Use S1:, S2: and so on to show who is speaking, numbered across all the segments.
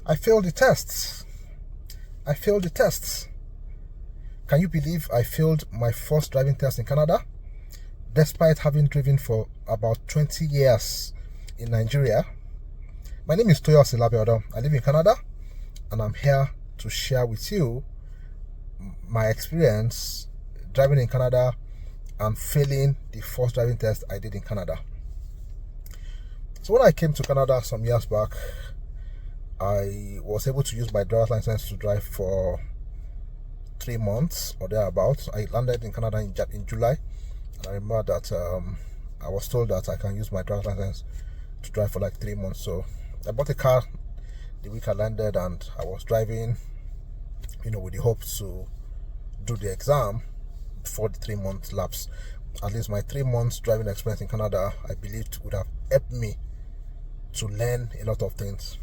S1: I failed the tests. I failed the tests. Can you believe I failed my first driving test in Canada? Despite having driven for about 20 years in Nigeria. My name is Toyo Silabiodom. I live in Canada and I'm here to share with you my experience driving in Canada and failing the first driving test I did in Canada. So when I came to Canada some years back, I was able to use my driver's license to drive for 3 months or thereabouts. I landed in Canada in July, and I remember that I was told that I can use my driver's license to drive for like 3 months. So I bought a car the week I landed, and I was driving, with the hope to do the exam before the 3 months lapse. At least my 3 months driving experience in Canada, I believed, would have helped me to learn a lot of things.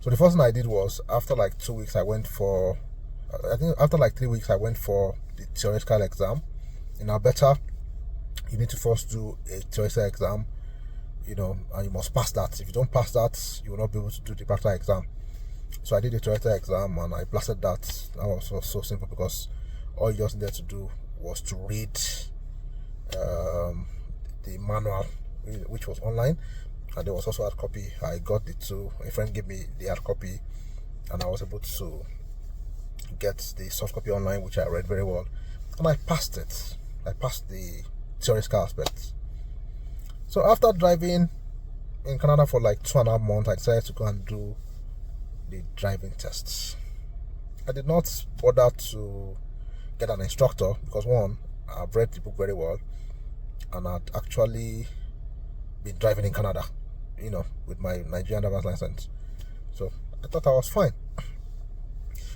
S1: So the first thing I did was, after like 2 weeks, after like 3 weeks, I went for the theoretical exam. In Alberta, you need to first do a theoretical exam, and you must pass that. If you don't pass that, you will not be able to do the practical exam. So I did the theoretical exam and I blasted that. That was so simple because all you just needed to do was to read the manual, which was online, and there was also hard copy. I got the two. A friend gave me the hard copy, and I was able to get the soft copy online, which I read very well, and I passed it. I passed the theoretical aspect. So after driving in Canada for like 2.5 months, I decided to go and do the driving tests. I did not bother to get an instructor because, one, I've read the book very well, and I'd actually been driving in Canada, with my Nigerian driver's license. So I thought I was fine.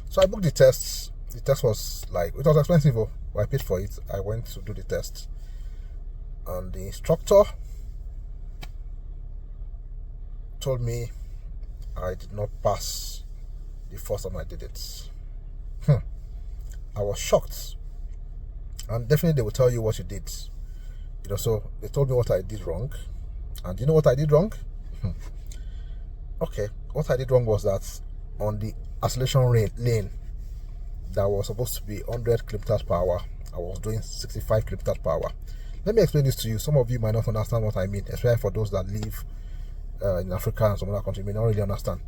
S1: So I booked the tests. The test was it was expensive, but I paid for it. I went to do the test, and the instructor told me I did not pass the first time I did it. I was shocked, and definitely they will tell you what you did. So they told me what I did wrong, and you know what I did wrong? Okay, what I did wrong was that on the acceleration lane that was supposed to be 100 kilometers per hour, I was doing 65 kilometers per hour. Let me explain this to you. Some of you might not understand what I mean, especially for those that live in Africa and some other countries may not really understand.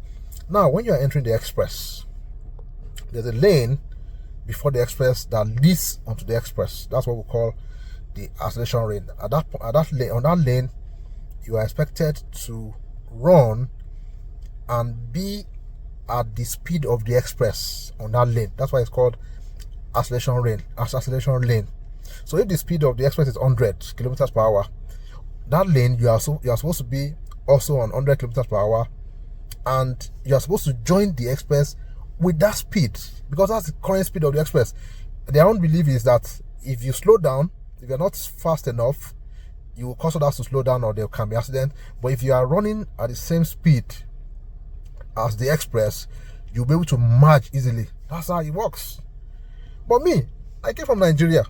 S1: Now, when you are entering the express, there's a lane before the express that leads onto the express. That's what we call the acceleration lane. On that lane, you are expected to run and be at the speed of the express on that lane. That's why it's called acceleration lane. So if the speed of the express is 100 kilometers per hour, that lane you are supposed to be also on 100 kilometers per hour, and you are supposed to join the express with that speed because that's the current speed of the express. Their own belief is that if you slow down, if you're not fast enough, you will cause others to slow down or there can be accident. But if you are running at the same speed as the express, you'll be able to merge easily. That's how it works. But me, I came from Nigeria.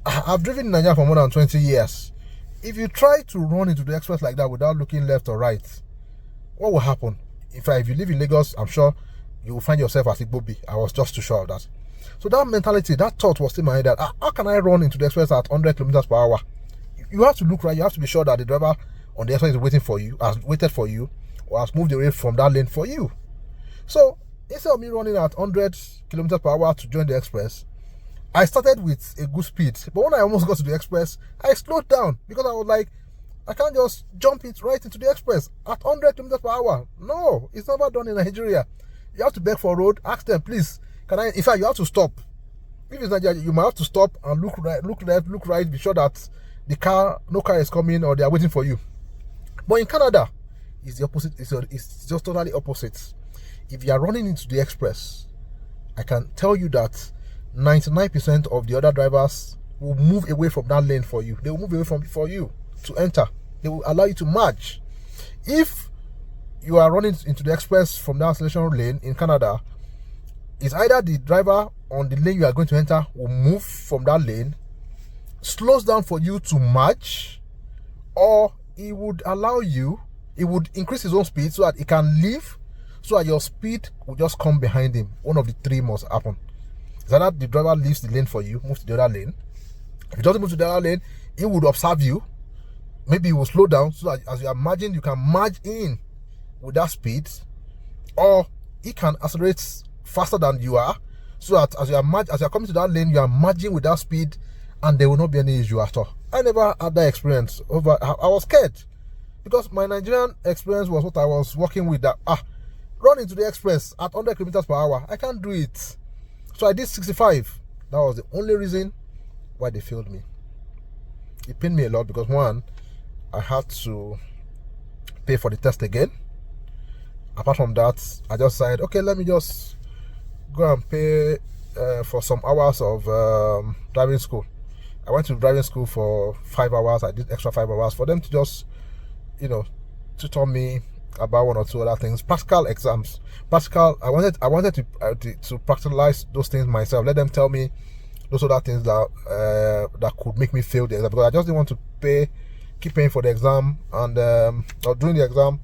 S1: I've driven in Nigeria for more than 20 years. If you try to run into the express like that without looking left or right, what will happen? In fact, if you live in Lagos, I'm sure you will find yourself as Igbobi. I was just too sure of that. So that mentality, that thought was in my head that how can I run into the express at 100 kilometers per hour? You have to look right. You have to be sure that the driver on the express is waiting for you, has waited for you, or has moved away from that lane for you. So instead of me running at 100 kilometers per hour to join the express, I started with a good speed. But when I almost got to the express, I slowed down because I was like, I can't just jump it right into the express at 100 kilometers per hour. No, it's never done in Nigeria. You have to beg for a road, ask them, please, can I? In fact, you have to stop. If it's Nigeria, you might have to stop and look right, look left, look right, be sure that no car is coming or they are waiting for you. But in Canada, it's the opposite. It's just totally opposite. If you are running into the express, I can tell you that 99% of the other drivers will move away from that lane for you. They will move away for you to enter. They will allow you to merge. If you are running into the express from the acceleration lane in Canada, it's either the driver on the lane you are going to enter will move from that lane, slows down for you to merge, or it would increase his own speed so that it can leave, so that your speed will just come behind him. One of the three must happen. Is that the driver leaves the lane for you, moves to the other lane. If he doesn't move to the other lane, he would observe you. Maybe he will slow down so that as you are merging, you can merge in with that speed, or he can accelerate faster than you are, so that as you are coming to that lane, you are merging with that speed, and there will not be any issue at all. I never had that experience. I was scared because my Nigerian experience was what I was working with. That run into the express at 100 kilometers per hour. I can't do it. So I did 65. That was the only reason why they failed me. It pained me a lot because, one, I had to pay for the test again. Apart from that, I just said, okay, let me just go and pay for some hours of driving school. I went to driving school for 5 hours. I did extra 5 hours for them to just, tutor me about one or two other things. Practical exams. I wanted to practicalize those things myself. Let them tell me those other things that could make me fail the exam, because I just didn't want to keep paying for the exam and or doing the exam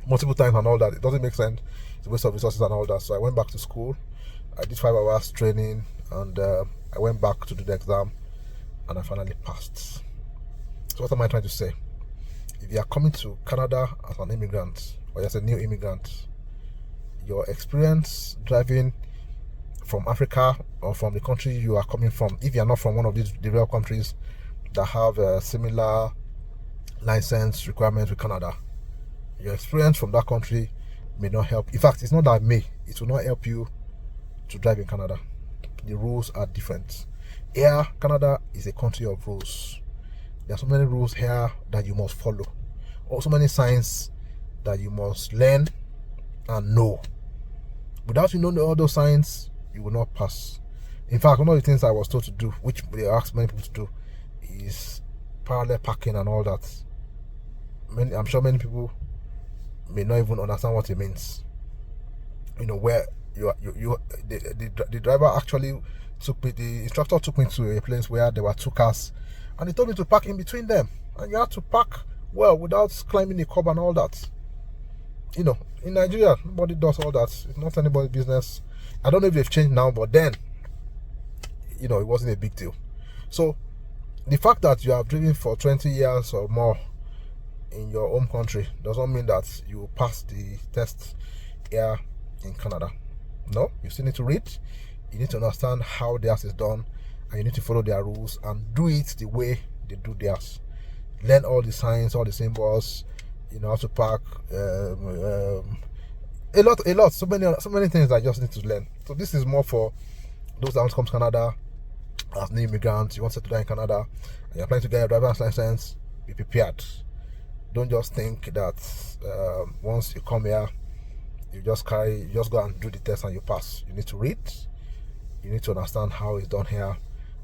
S1: multiple times and all that. It doesn't make sense. It's a waste of resources and all that. So I went back to school. I did 5 hours training, and I went back to do the exam, and I finally passed. So what am I trying to say? If you are coming to Canada as an immigrant, or as a new immigrant, your experience driving from Africa or from the country you are coming from, if you are not from one of these developed countries that have a similar license requirements with Canada, your experience from that country may not help. In fact, it's not that it will not help you to drive in Canada. The rules are different. Here, Canada is a country of rules. There are so many rules here that you must follow, or so many signs that you must learn and know. Without you knowing all those signs, you will not pass. In fact, one of the things I was told to do, which they ask many people to do, is parallel parking and all that. I'm sure many people may not even understand what it means. Where the driver actually the instructor took me to a place where there were two cars, and he told me to park in between them, and you have to park well without climbing the curb and all that. In Nigeria, nobody does all that. It's not anybody's business. I don't know if they've changed now, but then, it wasn't a big deal. So the fact that you have driven for 20 years or more in your home country does not mean that you pass the test here in Canada. No, you still need to read. You need to understand how theirs is done, and you need to follow their rules and do it the way they do theirs. Learn all the signs, all the symbols, how to park, a lot, so many things I just need to learn. So this is more for those that want to come to Canada as new immigrants. You want to settle down in Canada, and you're planning to get your driver's license. Be prepared. Don't just think that once you come here, you just go and do the test and you pass. You need to read. You need to understand how it's done here.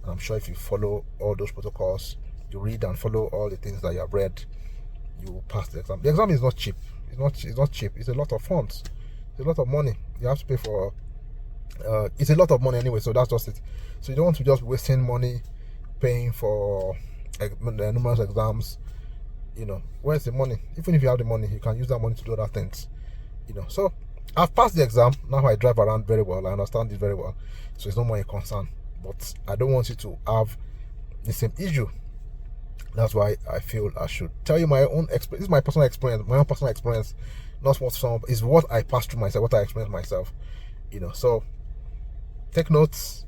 S1: And I'm sure if you follow all those protocols, you read and follow all the things that you have read, you will pass the exam. The exam is not cheap. It's not cheap. It's a lot of funds. It's a lot of money. You have to pay for. It's a lot of money anyway. So that's just it. So you don't want to just be wasting money paying for numerous exams. Where's the money? Even if you have the money, you can use that money to do other things. So I've passed the exam. Now I drive around very well. I understand it very well. So it's no more a concern. But I don't want you to have the same issue. That's why I feel I should tell you my own experience. This is my personal experience. My own personal experience, not what is what I passed through myself, what I experienced myself. So take notes.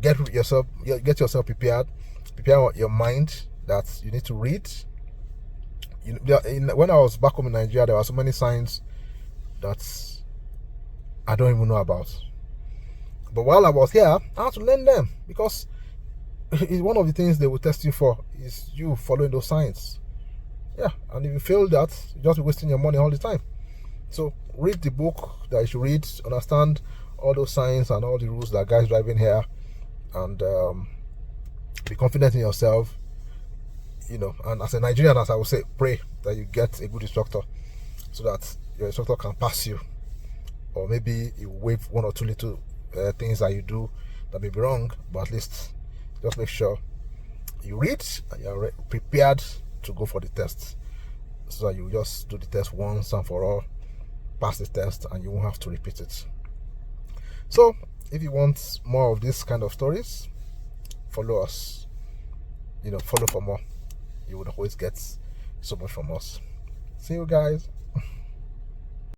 S1: Get yourself prepared. Prepare your mind that you need to read. When I was back home in Nigeria, there were so many signs that I don't even know about. But while I was here, I had to learn them, because it's one of the things they will test you for is you following those signs. Yeah, and if you fail that, you're just wasting your money all the time. So read the book that you should read, understand all those signs and all the rules that guys driving here, and be confident in yourself. And as a Nigerian, as I would say, pray that you get a good instructor so that your instructor can pass you, or maybe you waive one or two little things that you do that may be wrong, but at least just make sure you read and you're prepared to go for the test, so that you just do the test once and for all, pass the test and you won't have to repeat it. So if you want more of this kind of stories, follow us. Follow for more. You would always get so much from us. See you guys.